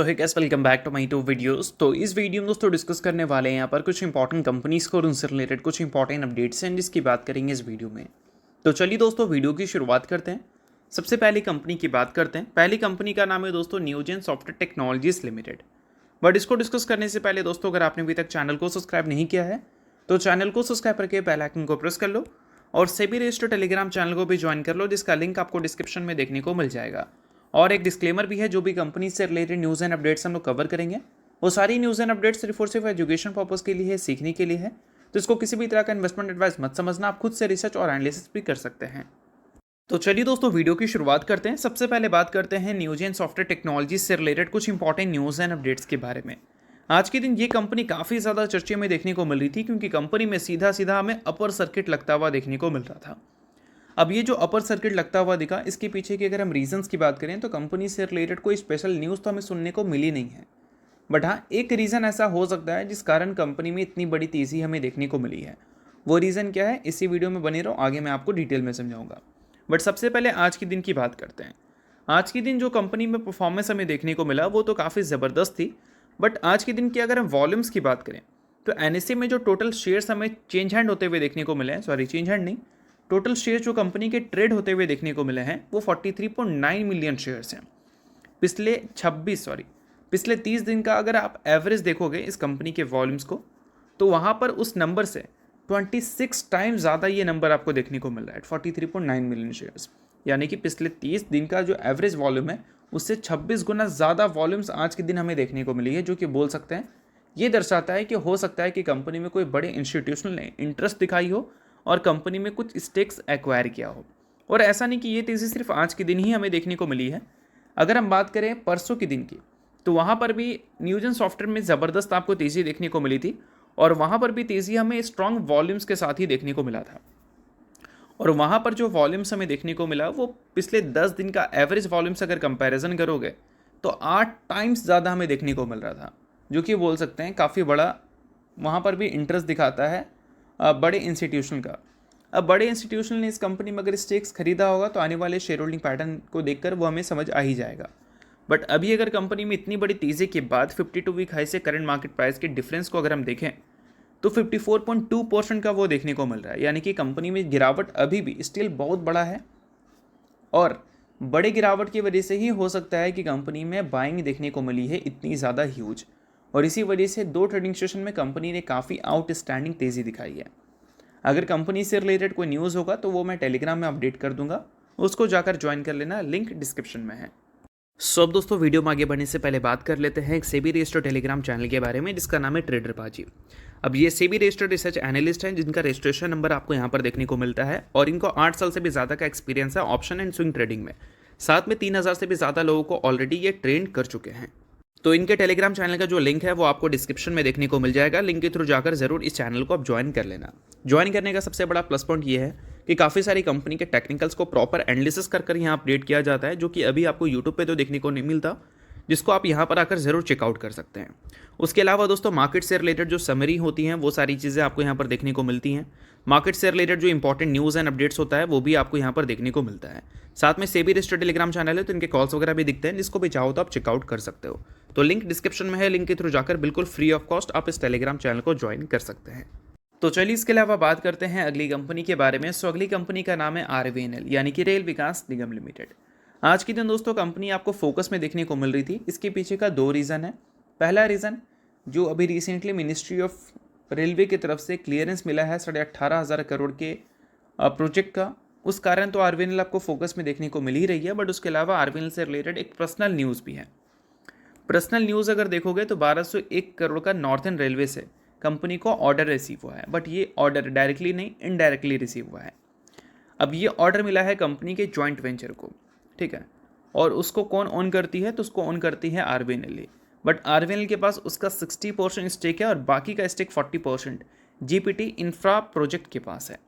तो है guys, welcome back to my to videos. तो इस वीडियो में दोस्तों डिस्कस करने वाले हैं यहाँ पर कुछ इंपॉर्टेंट कंपनीज को और उनसे रिलेटेड कुछ इंपॉर्टेंट अपडेट्स हैं जिसकी बात करेंगे इस वीडियो में। तो चलिए दोस्तों वीडियो की शुरुआत करते हैं। सबसे पहली कंपनी की बात करते हैं। पहली कंपनी का नाम है दोस्तों Newgen software technologies limited. But इसको डिस्कस करने से पहले दोस्तों, अगर आपने अभी तक चैनल को सब्सक्राइब नहीं किया है तो चैनल को सब्सक्राइब करके बेल आइकन को प्रेस कर लो और सेबी रजिस्टर्ड टेलीग्राम चैनल को भी ज्वाइन कर लो, जिसका लिंक आपको डिस्क्रिप्शन में देखने को मिल जाएगा। और एक डिस्क्लेमर भी है, जो भी कंपनी से रिलेटेड न्यूज़ एंड अपडेट्स हम लोग कवर करेंगे वो सारी न्यूज़ एंड अपडेट्स सिर्फ और सिर्फ एजुकेशन पर्पज़ के लिए है, सीखने के लिए है। तो इसको किसी भी तरह का इन्वेस्टमेंट एडवाइस मत समझना, आप खुद से रिसर्च और एनालिसिस भी कर सकते हैं। तो चलिए दोस्तों वीडियो की शुरुआत करते हैं। सबसे पहले बात करते हैं न्यूजेन सॉफ्टवेयर टेक्नोलॉजी से रिलेटेड कुछ इंपॉर्टेंट न्यूज़ एंड अपडेट्स के बारे में। आज के दिन ये कंपनी काफ़ी ज़्यादा चर्चे में देखने को मिल रही थी, क्योंकि कंपनी में सीधा सीधा हमें अपर सर्किट लगता हुआ देखने को मिल रहा था। अब ये जो अपर सर्किट लगता हुआ दिखा, इसके पीछे की अगर हम रीजंस की बात करें तो कंपनी से रिलेटेड कोई स्पेशल न्यूज़ तो हमें सुनने को मिली नहीं है। बट हाँ, एक रीज़न ऐसा हो सकता है जिस कारण कंपनी में इतनी बड़ी तेज़ी हमें देखने को मिली है। वो रीज़न क्या है, इसी वीडियो में बने रहो, आगे मैं आपको डिटेल में समझाऊंगा। बट सबसे पहले आज के दिन की बात करते हैं। आज के दिन जो कंपनी में परफॉर्मेंस हमें देखने को मिला वो तो काफ़ी ज़बरदस्त थी। बट आज के दिन की अगर हम वॉल्यूम्स की बात करें तो एनएसए में जो टोटल शेयर्स हमें चेंज हैंड होते हुए देखने को मिले हैं, सॉरी चेंज हैंड नहीं, टोटल शेयर जो कंपनी के ट्रेड होते हुए देखने को मिले हैं वो 43.9 मिलियन शेयर्स हैं। पिछले 30 दिन का अगर आप एवरेज देखोगे इस कंपनी के वॉल्यूम्स को, तो वहाँ पर उस नंबर से 26 टाइम्स ज़्यादा ये नंबर आपको देखने को मिल रहा है, 43.9 मिलियन शेयर्स। यानी कि पिछले 30 दिन का जो एवरेज वॉल्यूम है उससे 26 गुना ज़्यादा वॉल्यूम्स आज के दिन हमें देखने को मिली है, जो कि बोल सकते हैं ये दर्शाता है कि हो सकता है कि कंपनी में कोई बड़े इंस्टीट्यूशनल ने इंटरेस्ट दिखाई हो और कंपनी में कुछ स्टेक्स एक्वायर किया हो। और ऐसा नहीं कि ये तेज़ी सिर्फ आज के दिन ही हमें देखने को मिली है। अगर हम बात करें परसों के दिन की, तो वहाँ पर भी न्यूजेन सॉफ्टवेयर में ज़बरदस्त आपको तेज़ी देखने को मिली थी और वहाँ पर भी तेज़ी हमें स्ट्रॉन्ग वॉल्यूम्स के साथ ही देखने को मिला था। और वहाँ पर जो वॉल्यूम्स हमें देखने को मिला वो पिछले 10 दिन का एवरेज वॉल्यूम्स अगर कंपैरिजन करोगे तो 8 टाइम्स ज़्यादा हमें देखने को मिल रहा था, जो कि बोल सकते हैं काफ़ी बड़ा वहाँ पर भी इंटरेस्ट दिखाता है बड़े इंस्टीट्यूशन का। अब बड़े इंस्टीट्यूशन ने इस कंपनी में अगर स्टेक्स खरीदा होगा तो आने वाले शेयर होल्डिंग पैटर्न को देखकर वो हमें समझ आ ही जाएगा। बट अभी अगर कंपनी में इतनी बड़ी तेज़ी के बाद 52 वीक हाई से करंट मार्केट प्राइस के डिफरेंस को अगर हम देखें तो 54.2% का वो देखने को मिल रहा है। यानी कि कंपनी में गिरावट अभी भी स्टिल बहुत बड़ा है और बड़े गिरावट की वजह से ही हो सकता है कि कंपनी में बाइंग देखने को मिली है इतनी ज़्यादा ह्यूज, और इसी वजह से 2 ट्रेडिंग सेशन में कंपनी ने काफ़ी आउटस्टैंडिंग तेज़ी दिखाई है। अगर कंपनी से रिलेटेड कोई न्यूज़ होगा तो वो मैं टेलीग्राम में अपडेट कर दूंगा, उसको जाकर ज्वाइन कर लेना, लिंक डिस्क्रिप्शन में है। अब दोस्तों वीडियो में आगे बढ़ने से पहले बात कर लेते हैं एक सेबी रजिस्टर्ड टेलीग्राम चैनल के बारे में, जिसका नाम है ट्रेडर बाजी। अब ये सेबी रजिस्टर्ड रिसर्च एनालिस्ट हैं, जिनका रजिस्ट्रेशन नंबर आपको यहाँ पर देखने को मिलता है और इनको 8 साल से भी ज़्यादा का एक्सपीरियंस है ऑप्शन एंड स्विंग ट्रेडिंग में। साथ में 3000 से भी ज़्यादा लोगों को ऑलरेडी ये ट्रेन कर चुके हैं। तो इनके टेलीग्राम चैनल का जो लिंक है वो आपको डिस्क्रिप्शन में देखने को मिल जाएगा। लिंक के थ्रू जाकर जरूर इस चैनल को आप ज्वाइन कर लेना। ज्वाइन करने का सबसे बड़ा प्लस पॉइंट ये है कि काफ़ी सारी कंपनी के टेक्निकल्स को प्रॉपर एनालिसिस कर यहाँ अपडेट किया जाता है, जो कि अभी आपको यूट्यूब पे तो देखने को नहीं मिलता, जिसको आप यहाँ पर आकर ज़रूर चेकआउट कर सकते हैं। उसके अलावा दोस्तों मार्केट से रिलेटेड जो समरी होती हैं वो सारी चीज़ें आपको यहाँ पर देखने को मिलती हैं। मार्केट से रिलेटेड जो इंपॉर्टेंट न्यूज़ एंड अपडेट्स होता है वो भी आपको यहाँ पर देखने को मिलता है। साथ में सेबी रजिस्टर्ड टेलीग्राम चैनल है तो इनके कॉल्स वगैरह भी दिखते हैं, जिसको भी चाहो तो आप चेकआउट कर सकते हो। तो लिंक डिस्क्रिप्शन में है, लिंक के थ्रू जाकर बिल्कुल फ्री ऑफ कॉस्ट आप इस टेलीग्राम चैनल को ज्वाइन कर सकते हैं। तो चलिए इसके अलावा बात करते हैं अगली कंपनी के बारे में। सो अगली कंपनी का नाम है आरवीएनएल, यानी कि रेल विकास निगम लिमिटेड। आज के दिन दोस्तों कंपनी आपको फोकस में देखने को मिल रही थी। इसके पीछे का 2 रीज़न है। पहला रीज़न, जो अभी रिसेंटली मिनिस्ट्री ऑफ रेलवे की तरफ से क्लियरेंस मिला है 18,500 करोड़ के प्रोजेक्ट का, उस कारण तो आरवीएनएल आपको फोकस में देखने को मिल ही रही है। बट उसके अलावा आरवीएनएल से रिलेटेड एक पर्सनल न्यूज़ भी है। पर्सनल न्यूज़ अगर देखोगे तो 1201 करोड़ का नॉर्थन रेलवे से कंपनी को ऑर्डर रिसीव हुआ है। बट ये ऑर्डर डायरेक्टली नहीं, इनडायरेक्टली रिसीव हुआ है। अब ये ऑर्डर मिला है कंपनी के जॉइंट वेंचर को, ठीक है, और उसको कौन ऑन करती है, तो उसको ऑन करती है आरवीएनएल। बट आरवीएनएल के पास उसका 60% स्टेक है और बाकी का स्टेक 40% जीपीटी इंफ्रा प्रोजेक्ट के पास है।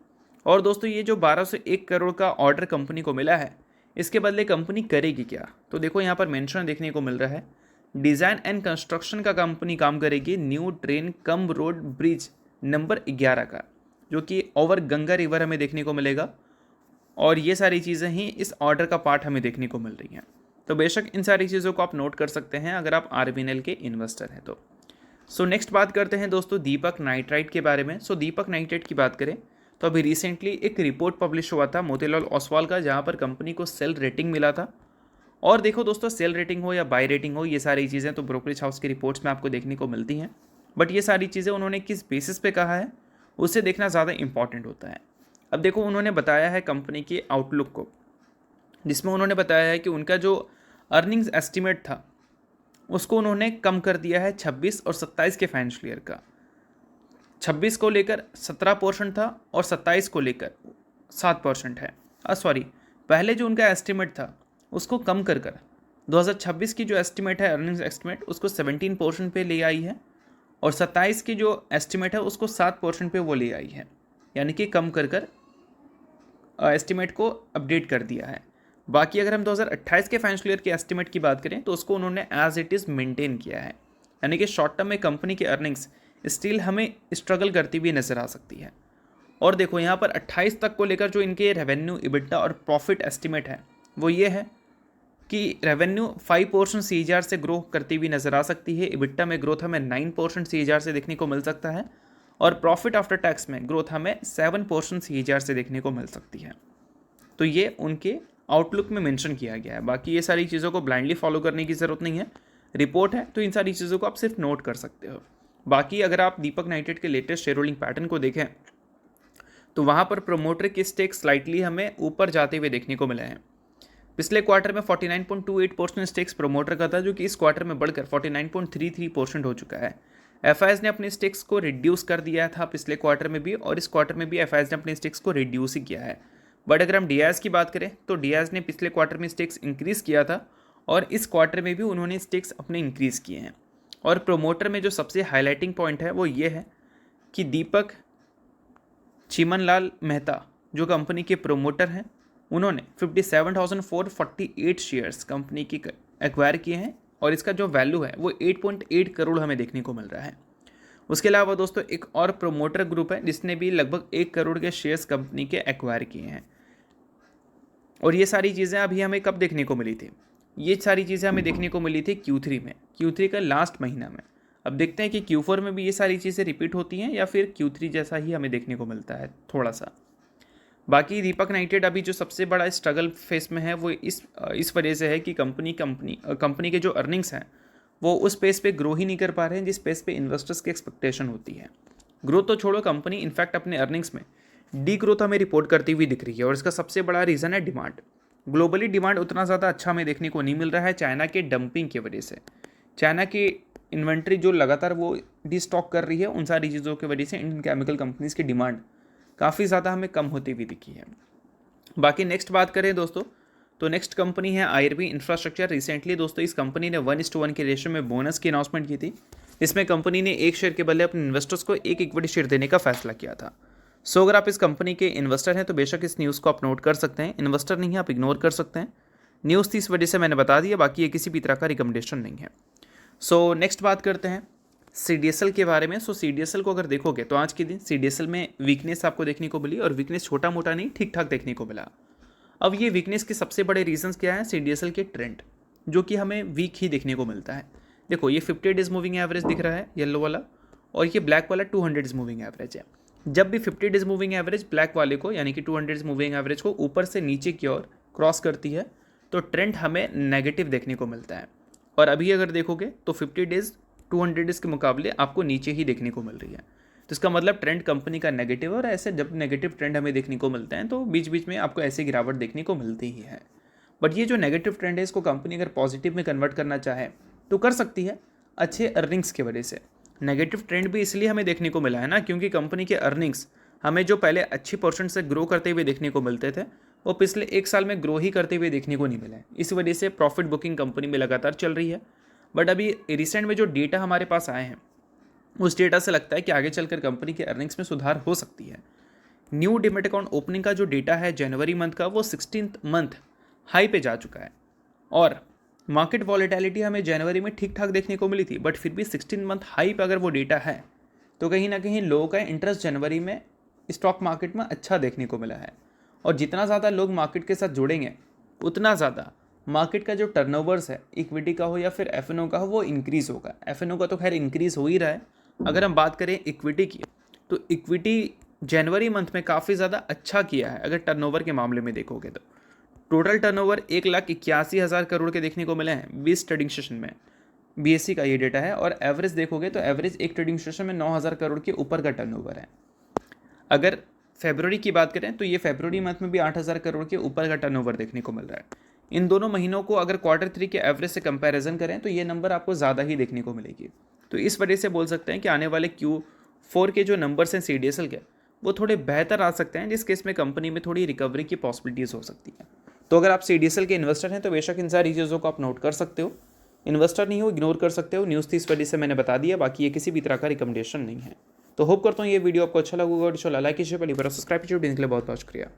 और दोस्तों ये जो 1201 करोड़ का ऑर्डर कंपनी को मिला है, इसके बदले कंपनी करेगी क्या, तो देखो यहाँ पर मेंशन देखने को मिल रहा है, डिज़ाइन एंड कंस्ट्रक्शन का कंपनी काम करेगी new train cum road bridge number 11 का, जो कि ओवर गंगा रिवर हमें देखने को मिलेगा। और ये सारी चीज़ें ही इस ऑर्डर का पार्ट हमें देखने को मिल रही हैं। तो बेशक इन सारी चीज़ों को आप नोट कर सकते हैं अगर आप आरबीएनएल के इन्वेस्टर हैं तो। सो नेक्स्ट बात करते हैं दोस्तों दीपक नाइट्राइट के बारे में। सो दीपक नाइट्राइट की बात करें तो अभी रिसेंटली एक रिपोर्ट पब्लिश हुआ था मोतीलाल ओसवाल का, जहाँ पर कंपनी को सेल रेटिंग मिला था। और देखो दोस्तों, सेल रेटिंग हो या बाय रेटिंग हो, ये सारी चीज़ें तो ब्रोकरेज हाउस की रिपोर्ट्स में आपको देखने को मिलती हैं, बट ये सारी चीज़ें उन्होंने किस बेसिस पे कहा है उसे देखना ज़्यादा इंपॉर्टेंट होता है। अब देखो, उन्होंने बताया है कंपनी के आउटलुक को, जिसमें उन्होंने बताया है कि उनका जो अर्निंग्स एस्टिमेट था उसको उन्होंने कम कर दिया है 26 और 27 के फाइनेंशियल ईयर का। 26 को लेकर 17% था और 27 को लेकर 7% है। सॉरी, पहले जो उनका एस्टिमेट था उसको कम कर 2026 की जो एस्टिमेट है अर्निंग्स एस्टिमेट उसको 17% पे ले आई है, और 27 की जो एस्टिमेट है उसको 7% पे वो ले आई है, यानी कि कम कर एस्टिमेट को अपडेट कर दिया है। बाकी अगर हम 2028 के फाइनेंशियल ईयर के एस्टिमेट की बात करें तो उसको उन्होंने एज इट इज़ मेंटेन किया है, यानी कि शॉर्ट टर्म में कंपनी की अर्निंग्स स्टिल हमें स्ट्रगल करती हुई नज़र आ सकती है। और देखो, यहाँ पर 28 तक को लेकर जो इनके रेवेन्यू, इबिटा और प्रॉफिट एस्टिमेट है वो ये है कि रेवेन्यू 5% CAGR से ग्रो करती हुई नज़र आ सकती है, इबिटा में ग्रोथ हमें 9% CAGR से देखने को मिल सकता है, और प्रॉफिट आफ्टर टैक्स में ग्रोथ हमें 7% CAGR से देखने को मिल सकती है। तो ये उनके आउटलुक में मेंशन किया गया है। बाकी ये सारी चीज़ों को ब्लाइंडली फॉलो करने की ज़रूरत नहीं है, रिपोर्ट है तो इन सारी चीज़ों को आप सिर्फ नोट कर सकते हो। बाकी अगर आप दीपक नाइट्राइट के लेटेस्ट शेयर होल्डिंग पैटर्न को देखें तो वहाँ पर प्रोमोटर के स्टेक स्लाइटली हमें ऊपर जाते हुए देखने को मिले हैं। पिछले क्वार्टर में 49.28% स्टेक्स प्रोमोटर का था, जो कि इस क्वार्टर में बढ़कर 49.33% हो चुका है। एफआईएस ने अपने स्टेक्स को रिड्यूस कर दिया था पिछले क्वार्टर में भी, और इस क्वार्टर में भी एफआईएस ने अपने स्टेक्स को रिड्यूस ही किया है। बट अगर हम डीआईएस की बात करें तो डीआईएस ने पिछले क्वार्टर में स्टेक्स इंक्रीज़ किया था, और इस क्वार्टर में भी उन्होंने स्टेक्स अपने इंक्रीज़ किए हैं। और प्रोमोटर में जो सबसे हाईलाइटिंग पॉइंट है वो ये है कि दीपक चिमनलाल मेहता जो कंपनी के प्रोमोटर हैं, उन्होंने 57,448 शेयर्स कंपनी की एक्वायर किए हैं, और इसका जो वैल्यू है वो 8.8 करोड़ हमें देखने को मिल रहा है। उसके अलावा दोस्तों एक और प्रोमोटर ग्रुप है जिसने भी लगभग 1 करोड़ के शेयर्स कंपनी के एक्वायर किए हैं। और ये सारी चीज़ें अभी हमें कब देखने को मिली थी? ये सारी चीज़ें हमें देखने को मिली थी Q3 में, Q3 का लास्ट महीना में। अब देखते हैं कि Q4 में भी ये सारी चीज़ें रिपीट होती हैं या फिर Q3 जैसा ही हमें देखने को मिलता है थोड़ा सा। बाकी दीपक नाइट्राइट अभी जो सबसे बड़ा स्ट्रगल फेस में है वो इस वजह से है कि कंपनी के जो अर्निंग्स हैं वो उस पेस पे ग्रो ही नहीं कर पा रहे हैं जिस पेस पे इन्वेस्टर्स की एक्सपेक्टेशन होती है। ग्रोथ तो छोड़ो, कंपनी इनफैक्ट अपने अर्निंग्स में डी ग्रोथ हमें रिपोर्ट करती हुई दिख रही है, और इसका सबसे बड़ा रीज़न है डिमांड। ग्लोबली डिमांड उतना ज़्यादा अच्छा हमें देखने को नहीं मिल रहा है चाइना के डंपिंग की वजह से। चाइना की इन्वेंट्री जो लगातार वो डिस्टॉक कर रही है, उन सारी चीज़ों की वजह से इंडियन केमिकल कंपनीज़ की डिमांड काफ़ी ज़्यादा हमें कम होती हुई दिखी है। बाकी नेक्स्ट बात करें दोस्तों तो नेक्स्ट कंपनी है आईआरबी इंफ्रास्ट्रक्चर। रिसेंटली दोस्तों इस कंपनी ने 1:1 के रेशियो में बोनस की अनाउंसमेंट की थी। इसमें कंपनी ने एक शेयर के बदले अपने इन्वेस्टर्स को एक इक्विटी शेयर देने का फैसला किया था। सो अगर आप इस कंपनी के इन्वेस्टर हैं तो बेशक इस न्यूज़ को आप नोट कर सकते हैं, इन्वेस्टर नहीं है आप इग्नोर कर सकते हैं। न्यूज़ थी इस वजह से मैंने बता दिया, बाकी ये किसी भी तरह का रिकमेंडेशन नहीं है। सो नेक्स्ट बात करते हैं CDSL के बारे में। सो CDSL को अगर देखोगे तो आज के दिन CDSL में वीकनेस आपको देखने को मिली, और वीकनेस छोटा मोटा नहीं ठीक ठाक देखने को मिला। अब ये वीकनेस के सबसे बड़े रीजंस क्या है? CDSL के ट्रेंड जो कि हमें वीक ही देखने को मिलता है। देखो ये 50 डेज मूविंग एवरेज दिख रहा है येलो वाला, और ये ब्लैक वाला 200 डेज मूविंग एवरेज है। जब भी 50 डेज मूविंग एवरेज ब्लैक वाले को यानी कि 200 डेज मूविंग एवरेज को ऊपर से नीचे की ओर क्रॉस करती है तो ट्रेंड हमें नेगेटिव देखने को मिलता है। और अभी अगर देखोगे तो 50 डेज 200 डेज के मुकाबले आपको नीचे ही देखने को मिल रही है, तो इसका मतलब ट्रेंड कंपनी का नेगेटिव है। और ऐसे जब नेगेटिव ट्रेंड हमें देखने को मिलते हैं तो बीच बीच में आपको ऐसे गिरावट देखने को मिलती ही है। बट ये जो नेगेटिव ट्रेंड है इसको कंपनी अगर पॉजिटिव में कन्वर्ट करना चाहे तो कर सकती है अच्छे अर्निंग्स की वजह से। नेगेटिव ट्रेंड भी इसलिए हमें देखने को मिला है ना, क्योंकि कंपनी के अर्निंग्स हमें जो पहले अच्छी परसेंट से ग्रो करते हुए देखने को मिलते थे वो पिछले 1 साल में ग्रो ही करते हुए देखने को नहीं मिला है। इस वजह से प्रॉफिट बुकिंग कंपनी में लगातार चल रही है। बट अभी रिसेंट में जो डेटा हमारे पास आए हैं उस डेटा से लगता है कि आगे चलकर कंपनी के अर्निंग्स में सुधार हो सकती है। न्यू डिमेट अकाउंट ओपनिंग का जो डेटा है जनवरी मंथ का वो 16th मंथ हाई पे जा चुका है, और मार्केट वॉलेटिलिटी हमें जनवरी में ठीक ठाक देखने को मिली थी, बट फिर भी 16 मंथ हाई पे अगर वो डेटा है तो कहीं ना कहीं लोगों का इंटरेस्ट जनवरी में स्टॉक मार्केट में अच्छा देखने को मिला है। और जितना ज़्यादा लोग मार्केट के साथ जुड़ेंगे उतना ज़्यादा मार्केट का जो टर्नओवर्स है इक्विटी का हो या फिर एफएनओ का हो वो इंक्रीज़ होगा। एफएनओ का तो खैर इंक्रीज़ हो ही रहा है। अगर हम बात करें इक्विटी की, तो इक्विटी जनवरी मंथ में काफ़ी ज़्यादा अच्छा किया है अगर टर्नओवर के मामले में देखोगे तो। टोटल टर्नओवर 1,81,000 करोड़ के देखने को मिले हैं 20 ट्रेडिंग सेशन में। बीएससी का ये डेटा है। और एवरेज देखोगे तो एवरेज एक ट्रेडिंग सेशन में 9,000 करोड़ के ऊपर का टर्नओवर है। अगर फेब्रुवरी की बात करें तो ये फेब्रुवरी मंथ में भी 8,000 करोड़ के ऊपर का टर्नओवर देखने को मिल रहा है। इन दोनों महीनों को अगर Q3 के एवरेज से कंपैरिजन करें तो ये नंबर आपको ज़्यादा ही देखने को मिलेगी। तो इस वजह से बोल सकते हैं कि आने वाले Q4 के जो नंबर्स हैं CDSL के, वो थोड़े बेहतर आ सकते हैं, जिस केस में कंपनी में थोड़ी रिकवरी की पॉसिबिलिटीज़ हो सकती हैं। तो अगर आप CDSL के इन्वेस्टर हैं तो बेशक इन सारी चीज़ों को आप नोट कर सकते हो। इन्वेस्टर नहीं हो इग्नोर कर सकते हो। न्यूज़ थी इस वजह से मैंने बता दिया, बाकी ये किसी भी तरह का रिकमेंडेशन नहीं है। तो होप करता हूँ ये वीडियो आपको अच्छा लगा होगा। लाइक कीजिए, पहली बार सब्सक्राइब कीजिए। के लिए बहुत बहुत शुक्रिया।